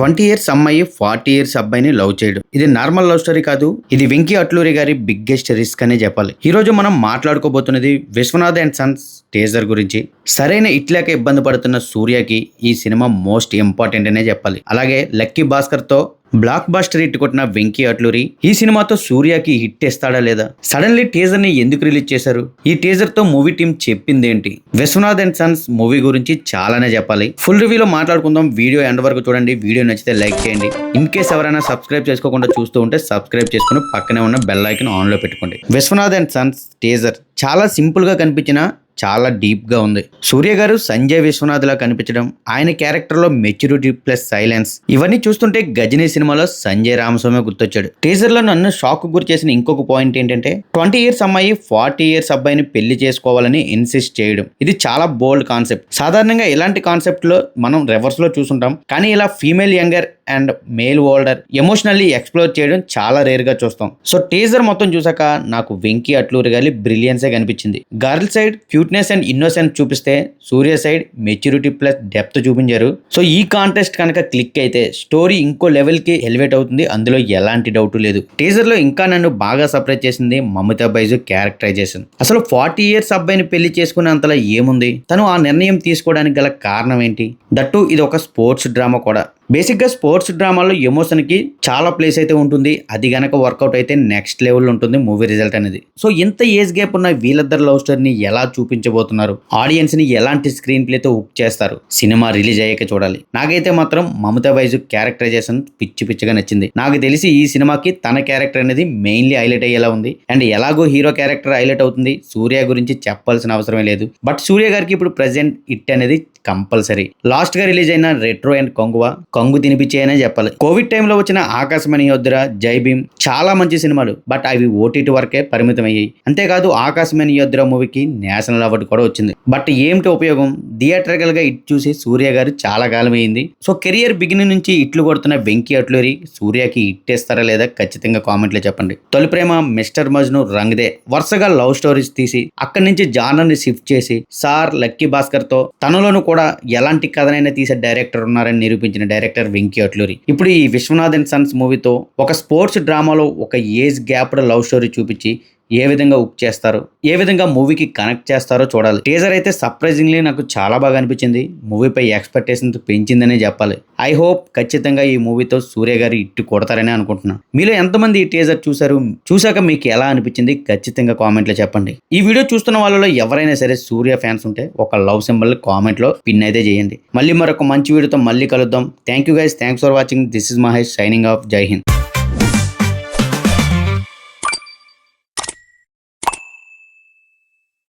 20 years అమ్మాయి 40 years అబ్బాయిని love చేయడం ఇది నార్మల్ లవ్ స్టోరీ కాదు. ఇది వెంకీ అట్లూరి గారి బిగ్గెస్ట్ రిస్క్ అనే చెప్పాలి. ఈ రోజు మనం మాట్లాడుకోబోతున్నది విశ్వనాథ్ అండ్ సన్స్ టీజర్ గురించి. సరైన హిట్ లేక ఇబ్బంది పడుతున్న సూర్యకి ఈ సినిమా మోస్ట్ ఇంపార్టెంట్ అనే చెప్పాలి. అలాగే లక్కీ భాస్కర్ తో బ్లాక్ బాస్టర్ హిట్ కొట్టిన వెంకీ అట్లూరి ఈ సినిమాతో సూర్యకి హిట్ ఇస్తాడా లేదా? సడన్లీ టీజర్ ని ఎందుకు రిలీజ్ చేశారు? ఈ టీజర్ తో మూవీ టీం చెప్పింది ఏంటి? విశ్వనాథ్ అండ్ సన్స్ మూవీ గురించి చాలానే చెప్పాలి. ఫుల్ రివ్యూలో మాట్లాడుకుందాం. వీడియో ఎండ్ వరకు చూడండి. వీడియో నచ్చితే లైక్ చేయండి. ఇన్ కేస్ ఎవరైనా సబ్స్క్రైబ్ చేసుకోకుండా చూస్తూ ఉంటే సబ్స్క్రైబ్ చేసుకుని పక్కనే ఉన్న బెల్ ఐకాన్ ఆన్ లో పెట్టుకోండి. విశ్వనాథ్ అండ్ సన్స్ టీజర్ చాలా సింపుల్ గా కనిపించిన చాలా డీప్ గా ఉంది. సూర్య గారు సంజయ్ విశ్వనాథ్ లా కనిపించడం, ఆయన క్యారెక్టర్ లో మెచ్యూరిటీ ప్లస్ సైలెన్స్, ఇవన్నీ చూస్తుంటే గజనీ సినిమాలో సంజయ్ రామస్వామి గుర్తొచ్చాడు. టీజర్ లో నన్ను షాక్ గురి చేసిన ఇంకొక పాయింట్ ఏంటంటే 20 ఇయర్స్ అమ్మాయి 40 ఇయర్స్ అబ్బాయిని పెళ్లి చేసుకోవాలని ఇన్సిస్ట్ చేయడం. ఇది చాలా బోల్డ్ కాన్సెప్ట్. సాధారణంగా ఇలాంటి కాన్సెప్ట్ లో మనం రివర్స్ లో చూసుంటాం, కానీ ఇలా female younger and male older emotionally explore చేయడం చాలా రేర్ గా చూస్తాం. సో టీజర్ మొత్తం చూసాక నాకు వెంకీ అట్లూరి గారి బ్రిలియన్సే కనిపించింది. Girl side cuteness and innocence చూపిస్తే సూర్య సైడ్ మెచ్యూరిటీ ప్లస్ డెప్త్ చూపించారు. సో ఈ కాంటెస్ట్ కనుక క్లిక్ అయితే స్టోరీ ఇంకో లెవెల్ కి ఎలివేట్ అవుతుంది. అందులో ఎలాంటి డౌట్ లేదు. టీజర్ లో ఇంకా నన్ను బాగా సర్ప్రైజ్ చేసింది మమతా బైజు క్యారెక్టరైజేషన్. అసలు 40 ఇయర్స్ అబ్బాయిని పెళ్లి చేసుకునే అంతలా ఏముంది? తను ఆ నిర్ణయం తీసుకోవడానికి గల కారణం ఏంటి? దట్టు ఇది ఒక స్పోర్ట్స్ డ్రామా కూడా. బేసిక్గా స్పోర్ట్స్ డ్రామాలో ఎమోషన్కి చాలా ప్లేస్ అయితే ఉంటుంది. అది గనక వర్కౌట్ అయితే నెక్స్ట్ లెవెల్ ఉంటుంది మూవీ రిజల్ట్ అనేది. సో ఇంత ఏజ్ గ్యాప్ ఉన్న వీళ్ళిద్దరు లవ్ స్టోరీని ఎలా చూపించబోతున్నారు, ఆడియన్స్ ని ఎలాంటి స్క్రీన్ ప్లేతో హుక్ చేస్తారు, సినిమా రిలీజ్ అయ్యాక చూడాలి. నాకైతే మాత్రం మమతా బైజు క్యారెక్టరైజేషన్ పిచ్చి పిచ్చిగా నచ్చింది. నాకు తెలిసి ఈ సినిమాకి తన క్యారెక్టర్ అనేది మెయిన్లీ హైలైట్ అయ్యేలా ఉంది. అండ్ ఎలాగో హీరో క్యారెక్టర్ హైలైట్ అవుతుంది, సూర్య గురించి చెప్పాల్సిన అవసరమే లేదు. బట్ సూర్య గారికి ఇప్పుడు ప్రెసెంట్ హిట్ అనేది కంపల్సరీ. లాస్ట్ గా రిలీజ్ అయిన రెట్రో అండ్ కొంగు తినిపించేయనే చెప్పాలి. కోవిడ్ టైంలో వచ్చిన ఆకాశమణి యోధుర, జై భీమ్ చాలా మంచి సినిమాలు. బట్ అవి ఓటీటీ వరకే పరిమితం అయ్యాయి. అంతేకాదు ఆకాశమణి యోధుర మూవీకి నేషనల్ అవార్డు కూడా వచ్చింది. బట్ ఏమిటి ఉపయోగం? థియేటర్కల్ గా ఇట్ చూసి సూర్య గారు చాలా కాలం అయింది. సో కెరియర్ బిగినింగ్ నుంచి ఇట్లు కొడుతున్న వెంకీ అట్లూరి సూర్యకి ఇట్టేస్తారా లేదా ఖచ్చితంగా కామెంట్లో చెప్పండి. తొలి ప్రేమ, మిస్టర్ మజ్ను, రంగ్దే వరుసగా లవ్ స్టోరీస్ తీసి అక్కడి నుంచి జానర్ ని షిఫ్ట్ చేసి సార్, లక్కీ భాస్కర్ తో తనలోను కూడా ఎలాంటి కథనైనా తీసే డైరెక్టర్ ఉన్నారని నిరూపించిన డైరెక్టర్ వెంకీ అట్లూరి. ఇప్పుడు ఈ విశ్వనాథ్ అండ్ సన్స్ మూవీతో ఒక స్పోర్ట్స్ డ్రామాలో ఒక ఏజ్ గ్యాప్డ్ లవ్ స్టోరీ చూపించి ఏ విధంగా హుక్ చేస్తారో, ఏ విధంగా మూవీకి కనెక్ట్ చేస్తారో చూడాలి. టీజర్ అయితే సర్ప్రైజింగ్లీ నాకు చాలా బాగా అనిపించింది. మూవీపై ఎక్స్పెక్టేషన్స్ పెంచిందనే చెప్పాలి. ఐ హోప్ ఖచ్చితంగా ఈ మూవీతో సూర్య గారు ఇట్టు కొడతారని అనుకుంటున్నా. మీలో ఎంతమంది ఈ టీజర్ చూసారు? చూసాక మీకు ఎలా అనిపించింది ఖచ్చితంగా కామెంట్లో చెప్పండి. ఈ వీడియో చూస్తున్న వాళ్ళలో ఎవరైనా సరే సూర్య ఫ్యాన్స్ ఉంటే ఒక లవ్ సింబల్ కామెంట్లో పిన్ అయితే చేయండి. మళ్ళీ మరొక మంచి వీడియోతో మళ్ళీ కలుద్దాం. Thank you guys. Thanks for watching. This is Mahesh signing off. జై హింద్.